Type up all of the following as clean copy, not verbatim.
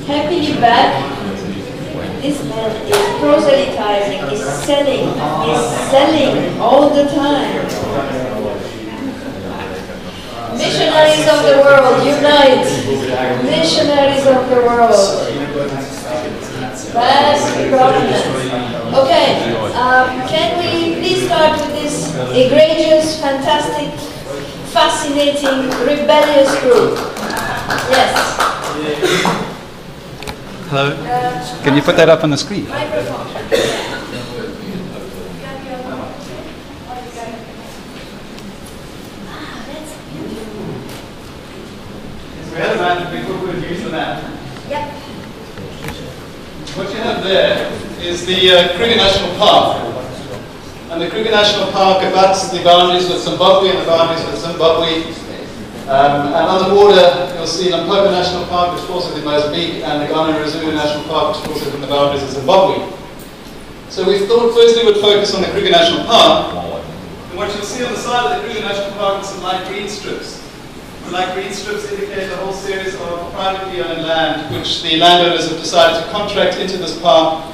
Happily back. This man is proselytizing, is selling all the time. Missionaries of the world, unite! Missionaries of the world. Bad governance. Okay, can we please start with this egregious, fantastic, fascinating, rebellious group? Yes. Hello? Can you put that up on the screen? Microphone. We had a map, we thought we would use the map. Yep. What you have there is the Kruger National Park. And the Kruger National Park abuts the boundaries with Zimbabwe and the boundaries with Zimbabwe. And on the border, you'll see Limpopo National Park, which falls within Mozambique, and the Ghana-Rizulu National Park, which falls within the boundaries of Zimbabwe. So we thought firstly we'd focus on the Kruger National Park. And what you'll see on the side of the Kruger National Park is some light green strips. The light green strips indicate a whole series of privately owned land, which the landowners have decided to contract into this park,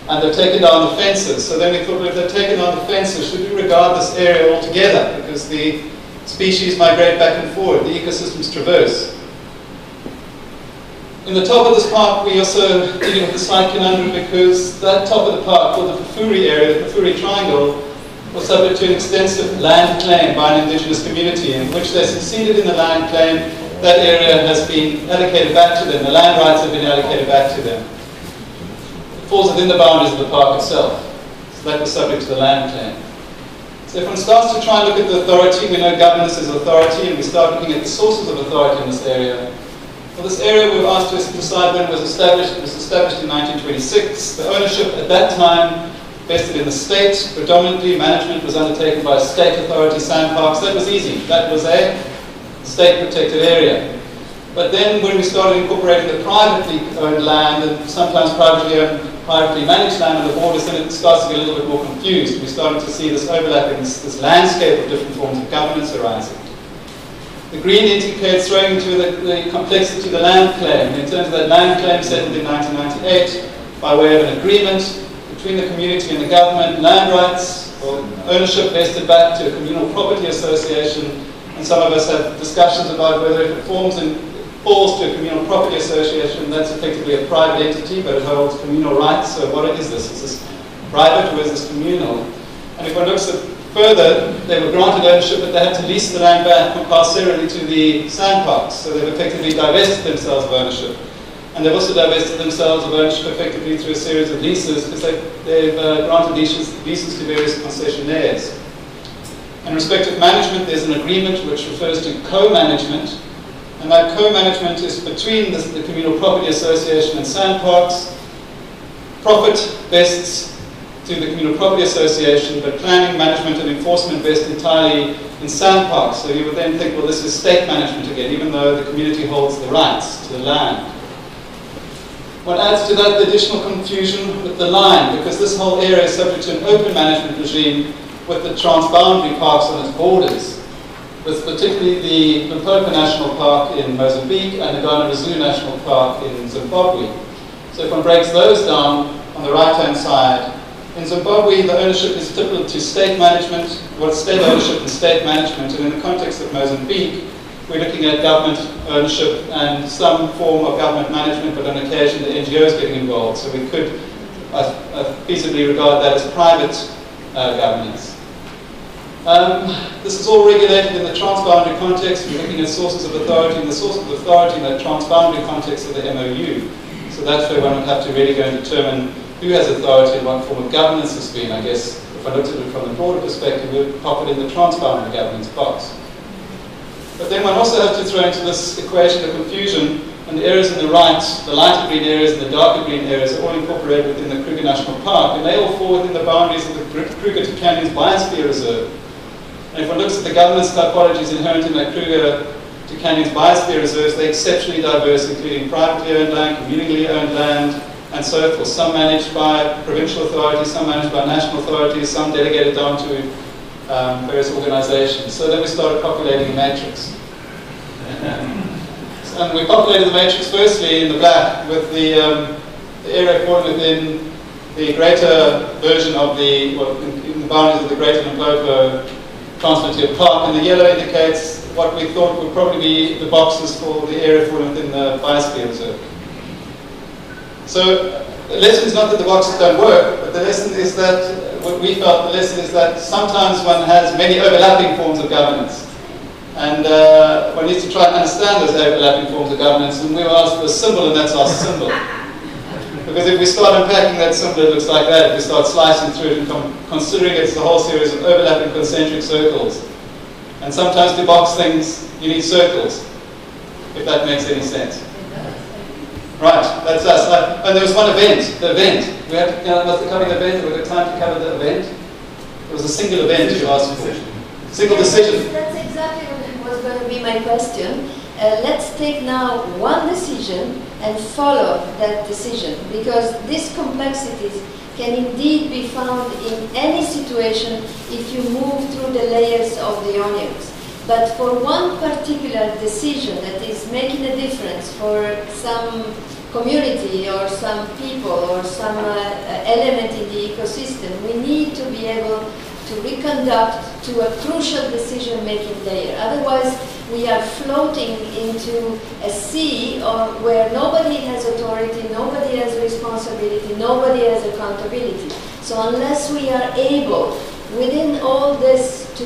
and they've taken down the fences. So then we thought, well, if they've taken down the fences, should we regard this area altogether? Because the species migrate back and forward, the ecosystems traverse. In the top of this park, we also dealing with the slight conundrum because that top of the park, called the Pafuri area, the Pafuri Triangle, was subject to an extensive land claim by an indigenous community in which they succeeded in the land claim. That area has been allocated back to them. The land rights have been allocated back to them. It falls within the boundaries of the park itself. So that was subject to the land claim. So if one starts to try and look at the authority, we know governance is authority, and we start looking at the sources of authority in this area. Well, this area we were asked to decide when it was established. It was established in 1926. The ownership at that time vested in the state. Predominantly, management was undertaken by a state authority, sandparks. That was easy. That was a state-protected area. But then when we started incorporating the privately owned land and sometimes privately managed land on the borders, then it starts to get a little bit more confused. We're starting to see this overlapping, this landscape of different forms of governance arising. The green indicates throwing into the complexity of the land claim. In terms of that land claim settled in 1998 by way of an agreement between the community and the government, land rights or ownership vested back to a communal property association, and some of us have discussions about whether if it falls to a communal property association, that's effectively a private entity, but it holds communal rights. So what is this? Is this private or is this communal? And if one looks at further, they were granted ownership, but they had to lease the land back compulsorily to the sandparks. So they've effectively divested themselves of ownership. And they've also divested themselves of ownership effectively through a series of leases, because they've granted leases to various concessionaires. In respect of management, there's an agreement which refers to co-management. And that co-management is between the Communal Property Association and sandparks. Profit vests to the Communal Property Association, but planning, management, and enforcement vest entirely in sandparks. So you would then think, well, this is state management again, even though the community holds the rights to the land. One adds to that the additional confusion with the line, because this whole area is subject to an open management regime with the transboundary parks on its borders, with particularly the Limpopo National Park in Mozambique and the Ghana-Rizulu National Park in Zimbabwe. So if one breaks those down on the right-hand side, in Zimbabwe the ownership is typical to state management, well, state ownership and state management, and in the context of Mozambique, we're looking at government ownership and some form of government management, but on occasion the NGOs getting involved. So we could feasibly regard that as private governance. This is all regulated in the transboundary context. We're looking at sources of authority, and the sources of authority in that transboundary context of the MOU. So that's where one would have to really go and determine who has authority and what form of governance has been. I guess if I looked at it from the broader perspective, we would pop it in the transboundary governance box. But then one also has to throw into this equation the confusion, and the areas on the right, the lighter green areas and the darker green areas, are all incorporated within the Kruger National Park, and they all fall within the boundaries of the Kruger to Canyons Biosphere Reserve. And if one looks at the governance typologies inherent in that Kruger to Canyons Biosphere Reserves, they're exceptionally diverse, including privately owned land, communally owned land, and so forth. Some managed by provincial authorities, some managed by national authorities, some delegated down to various organizations. So then we started populating a matrix. So and we populated the matrix firstly in the black with the area falling within the greater version of the, well, in the boundaries of the greater Limpopo Transfrontier Park, and the yellow indicates what we thought would probably be the boxes for the area falling within the biosphere reserve. So the lesson is not that the boxes don't work, but the lesson is that, what we felt the lesson is that sometimes one has many overlapping forms of governance. And one needs to try and understand those overlapping forms of governance, and we were asked for a symbol, and that's our symbol. Because if we start unpacking that symbol, it looks like that. If we start slicing through it and considering it as a whole series of overlapping concentric circles. And sometimes to box things, you need circles, if that makes any sense. Right, that's us. And there was one event, the event. We had to, was the coming event, we had time to cover the event. It was a single event you asked for. Single decision. That's exactly what was going to be my question. Let's take now one decision and follow that decision, because these complexities can indeed be found in any situation if you move through the layers of the onions. But for one particular decision that is making a difference for some community or some people or some element in the ecosystem, we need to be able to reconduct to a crucial decision-making layer. Otherwise, we are floating into a sea where nobody has authority, nobody has responsibility, nobody has accountability. So unless we are able, within all this, to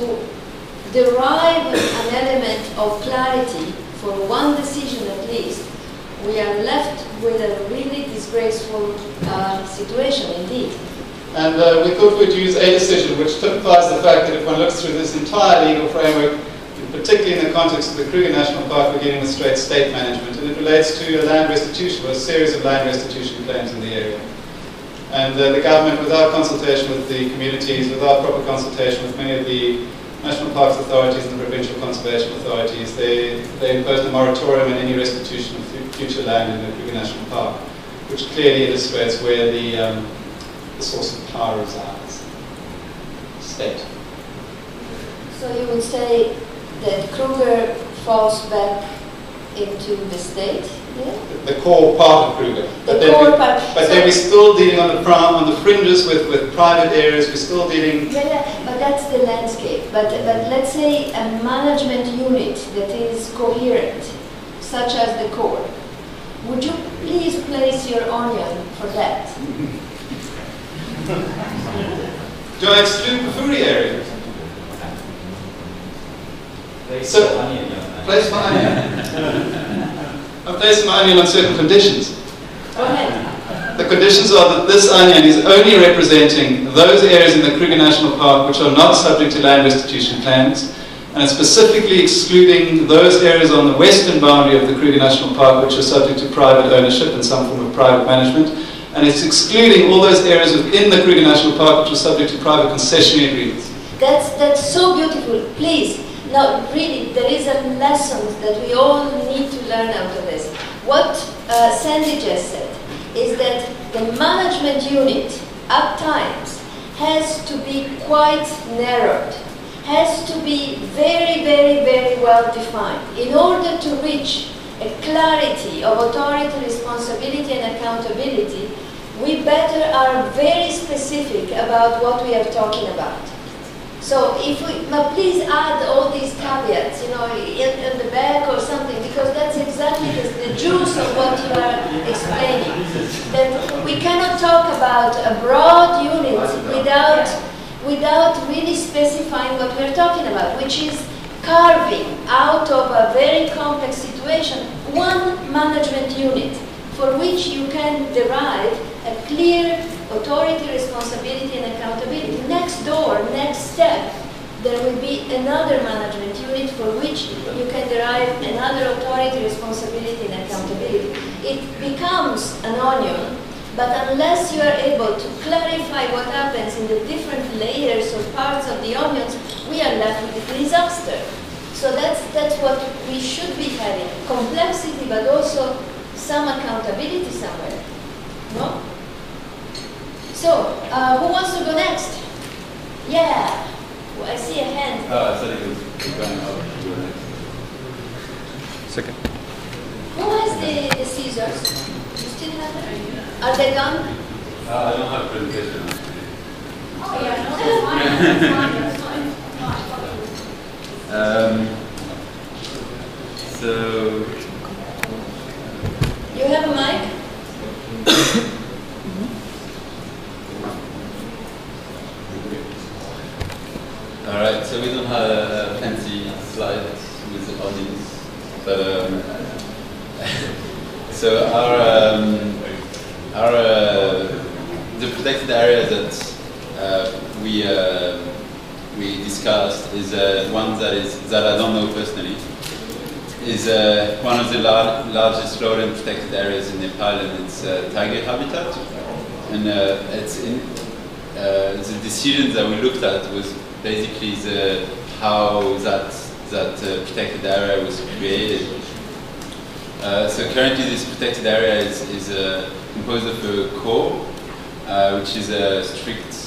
derive an element of clarity for one decision at least, we are left with a really disgraceful situation indeed. And we thought we'd use a decision which typifies the fact that if one looks through this entire legal framework, particularly in the context of the Kruger National Park, we're dealing with straight state management, and it relates to a land restitution, or a series of land restitution claims in the area. And the government, without consultation with the communities, without proper consultation with many of the national parks authorities and the provincial conservation authorities, they imposed a moratorium on any restitution of future land in the Kruger National Park, which clearly illustrates where the source of power resides. State. So you would say that Kruger falls back into the state? Yeah? The core part of Kruger. But then we're still dealing on the fringes with private areas. We're still dealing. Yeah, but that's the landscape. But let's say a management unit that is coherent, such as the core. Would you please place your onion for that? Do I exclude the Furi area? So, place my onion. I'm placing my onion on certain conditions. Go ahead. The conditions are that this onion is only representing those areas in the Kruger National Park which are not subject to land restitution plans, and it's specifically excluding those areas on the western boundary of the Kruger National Park which are subject to private ownership and some form of private management. And it's excluding all those areas within the Kruger National Park which are subject to private concessionary agreements. That's so beautiful. Please, now really, there is a lesson that we all need to learn out of this. What Sandy just said is that the management unit at times has to be quite narrowed, has to be very, very, very well defined in order to reach a clarity of authority, responsibility, and accountability. We better are very specific about what we are talking about. So if we, now please add all these caveats, you know, in the back or something, because that's exactly the juice of what you are explaining. That we cannot talk about a broad unit without really specifying what we're talking about, which is carving out of a very complex situation one management unit for which you can derive a clear authority, responsibility, and accountability. Next door, next step, there will be another management unit for which you can derive another authority, responsibility, and accountability. It becomes an onion, but unless you are able to clarify what happens in the different layers or parts of the onions, we are left with a disaster. So that's what we should be having. Complexity, but also some accountability somewhere. No? So, who wants to go next? Yeah. Well, I see a hand. I said it was going up. Second. Who has the scissors? You still have them? Are they gone? I don't have presentation. Oh yeah, no, that's fine. That's fine. So You have a mic? alright, so we don't have a fancy slide with the audience, but so the protected area that we discussed is one that I don't know personally. Is one of the largest lowland protected areas in Nepal, and it's tiger habitat. And the decision that we looked at was basically how that protected area was created. So currently, this protected area is composed of a core, which is a strict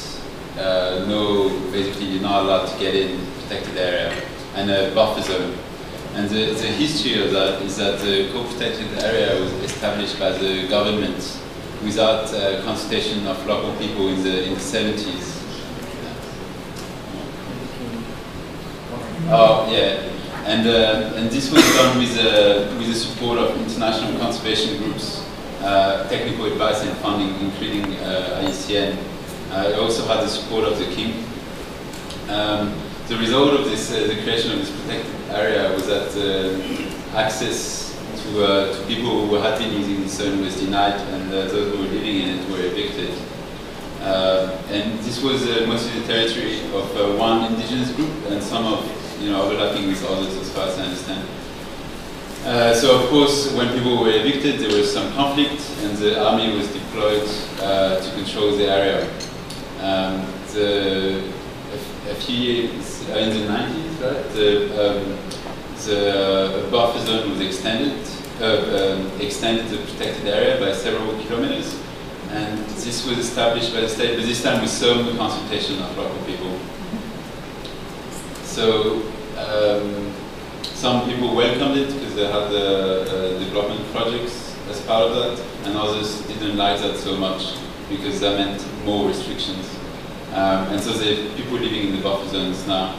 basically you're not allowed to get in protected area, and a buffer zone. And the history of that is that the core protected area was established by the government without consultation of local people in the 70s. Oh yeah, and this was done with the support of international conservation groups, technical advice and funding, including IUCN. It also had the support of the king. The result of this, the creation of this protected area, was that access to people who had been using the zone was denied, and those who were living in it were evicted. And this was mostly the territory of one indigenous group, and some of overlapping with others, as far as I understand. So of course, when people were evicted, there was some conflict, and the army was deployed to control the area. A few years in the 90s, right? The buffer zone was extended the protected area by several kilometers, and this was established by the state, but this time with some consultation of local people. So some people welcomed it because they had development projects as part of that, and others didn't like that so much because that meant more restrictions. And so the people living in the buffer zones now.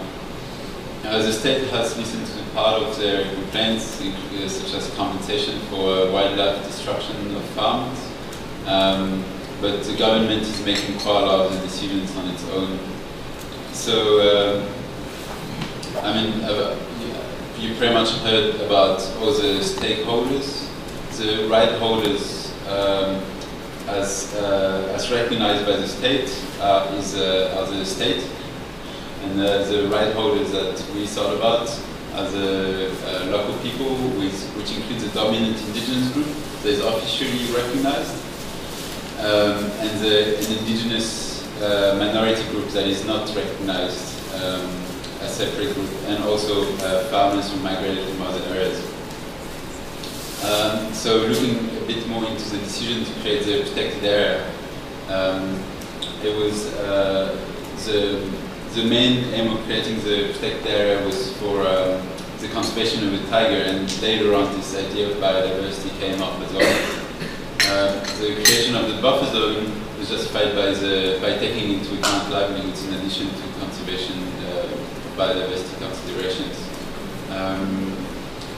The state has listened to part of their complaints, such as compensation for wildlife destruction of farms, but the government is making quite a lot of the decisions on its own. So, I mean, you pretty much heard about all the stakeholders. The right holders, as recognized by the state, are the state, and the right holders that we thought about are the local people, which includes the dominant indigenous group that is officially recognized, and an indigenous minority group that is not recognized, a separate group, and also farmers who migrated from other areas. So looking a bit more into the decision to create the protected area, it was the main aim of creating the protected area was for the conservation of the tiger, and later on this idea of biodiversity came up as well. The creation of the buffer zone was justified by taking into account livelihoods in addition to conservation biodiversity considerations.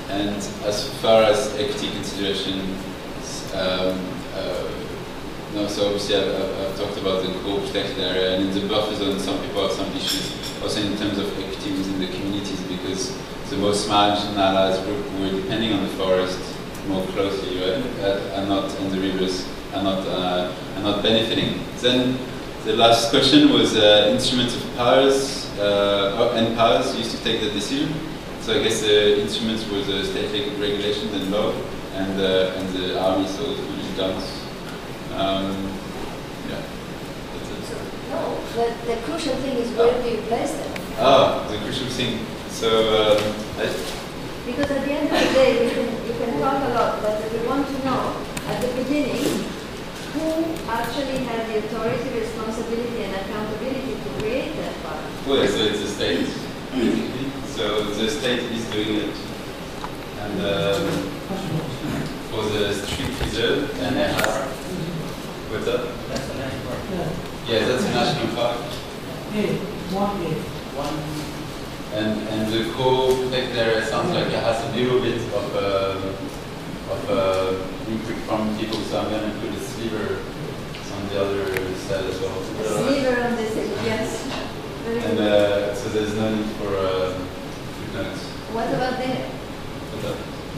And as far as equity considerations, so obviously I've talked about the core protected area, and in the buffer zone some people have some issues also in terms of equity within the communities, because the most marginalized group were depending on the forest more closely, right? And not in the rivers, and not benefiting. Then the last question was instruments of powers and powers used to take the decision. So I guess the instruments were the state regulations and law, and the army, so the guns. Yeah, that's it. No, the crucial thing is where do you place them? The crucial thing. So because at the end of the day, you can talk a lot, but we want to know at the beginning who actually had the authority, responsibility, and accountability to create that part. Well, so it's the state, basically. So the state is doing it, and for the street preserve, and it has, what's that? That's a national park. Yeah, that's a national park. One. And the co-protect area sounds like it has a little bit of input from people, so I'm going to put a sliver on the other side as well. Sliver on this side, yes. Very And good. so there's no need for footnotes. What about there? What's that?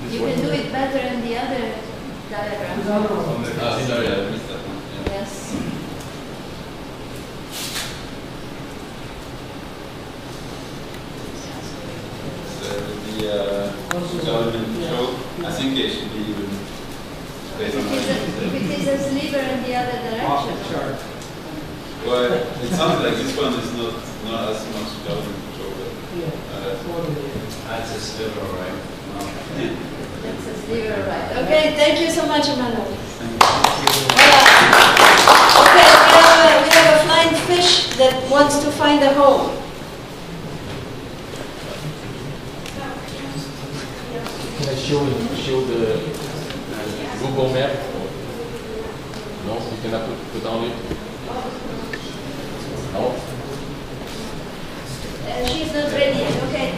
You can do it better in the other diagram. Sorry, I missed that one. Yeah. Yes. The government control, I think it should be even based on If it is a sliver in the other direction. well, it sounds like this one is not as much government control, but that's a sliver, right? That's a sliver, right. Okay, thank you so much, Emmanuel. Okay, we have a flying fish that wants to find a home. Can I show the Google map? No, you cannot put on it. No. She's not ready yet. Okay,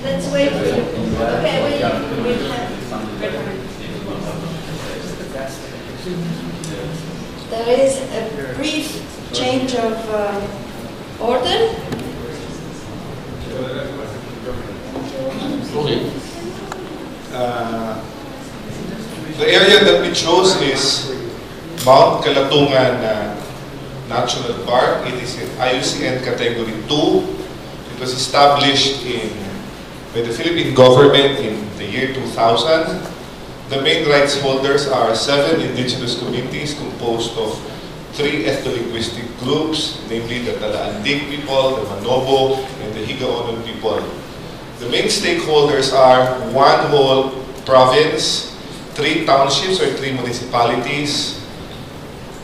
let's wait for you. Okay, we'll have. There is a brief change of order. Sorry. The area that we chose is Mount Caledonian Natural Park. It is in IUCN Category 2. It was established by the Philippine government in the year 2000. The main rights holders are 7 indigenous communities composed of 3 ethno-linguistic groups, namely the Caledonian people, the Manobo, and the Higaonon people. The main stakeholders are one whole province, 3 townships or 3 municipalities,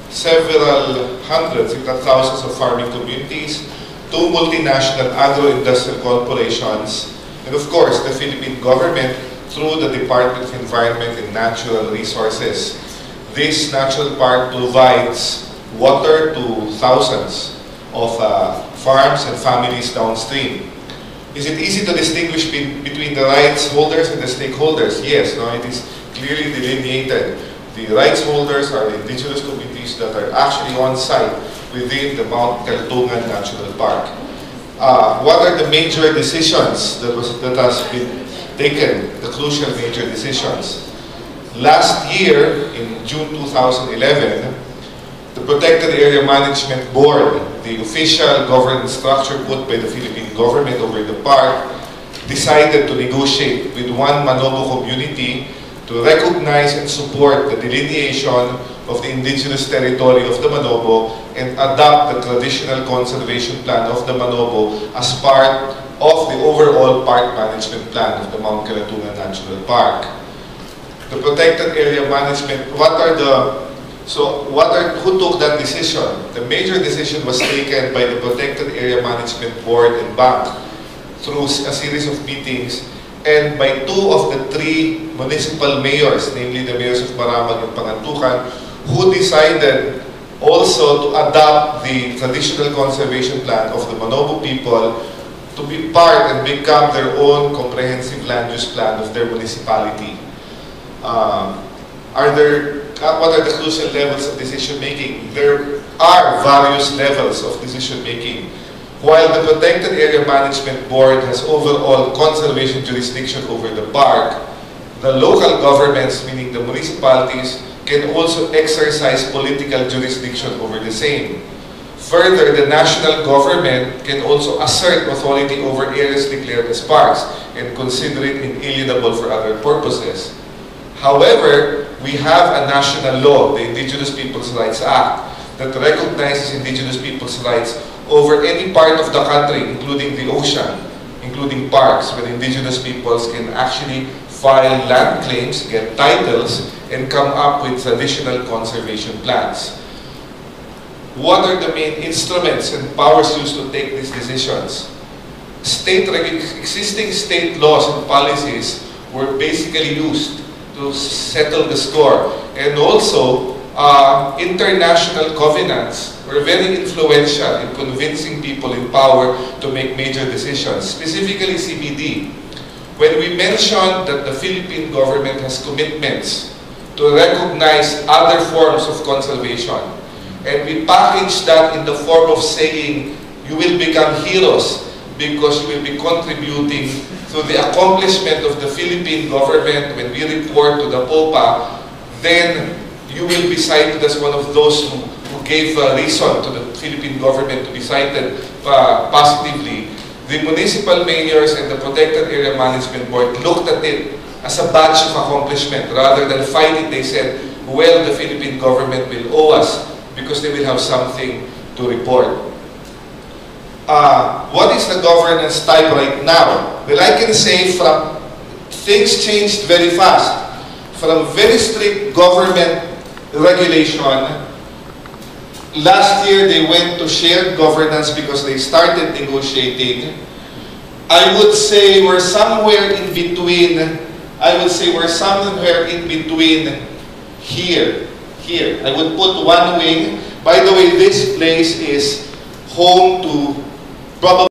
several hundreds, if not thousands of farming communities, 2 multinational agro-industrial corporations, and of course the Philippine government through the Department of Environment and Natural Resources. This natural park provides water to thousands of farms and families downstream. Is it easy to distinguish between the rights holders and the stakeholders? Yes, no, it is clearly delineated. The rights holders are the indigenous communities that are actually on site within the Mount Caledonian National Park. What are the major decisions that has been taken, the crucial major decisions? Last year, in June 2011, the Protected Area Management Board, the official governance structure put by the Philippine government over the park, decided to negotiate with one Manobo community to recognize and support the delineation of the indigenous territory of the Manobo and adopt the traditional conservation plan of the Manobo as part of the overall park management plan of the Mount Caledonian National Park. The Protected Area Management, who took that decision? The major decision was taken by the Protected Area Management Board and Bank through a series of meetings and by 2 of the 3 municipal mayors, namely the mayors of Maramag and Pangantucan, who decided also to adopt the traditional conservation plan of the Manobo people to be part and become their own comprehensive land use plan of their municipality. What are the crucial levels of decision making? There are various levels of decision making. While the Protected Area Management Board has overall conservation jurisdiction over the park, the local governments, meaning the municipalities, can also exercise political jurisdiction over the same. Further, the national government can also assert authority over areas declared as parks and consider it inalienable for other purposes. However, we have a national law, the Indigenous Peoples' Rights Act, that recognizes Indigenous people's rights over any part of the country, including the ocean, including parks, where Indigenous peoples can actually file land claims, get titles, and come up with traditional conservation plans. What are the main instruments and powers used to take these decisions? Existing state laws and policies were basically used to to settle the score. And also, international covenants were very influential in convincing people in power to make major decisions, specifically CBD. When we mentioned that the Philippine government has commitments to recognize other forms of conservation, and we package that in the form of saying, you will become heroes because you will be contributing to the accomplishment of the Philippine government when we report to the POPA, then you will be cited as one of those who gave reason to the Philippine government to be cited positively. The municipal mayors and the Protected Area Management Board looked at it as a badge of accomplishment. Rather than fight it, they said, well, the Philippine government will owe us because they will have something to report. What is the governance type right now? Well, I can say things changed very fast. From very strict government regulation, last year they went to shared governance because they started negotiating. I would say we're somewhere in between. Here. I would put one wing. By the way, this place is home to probably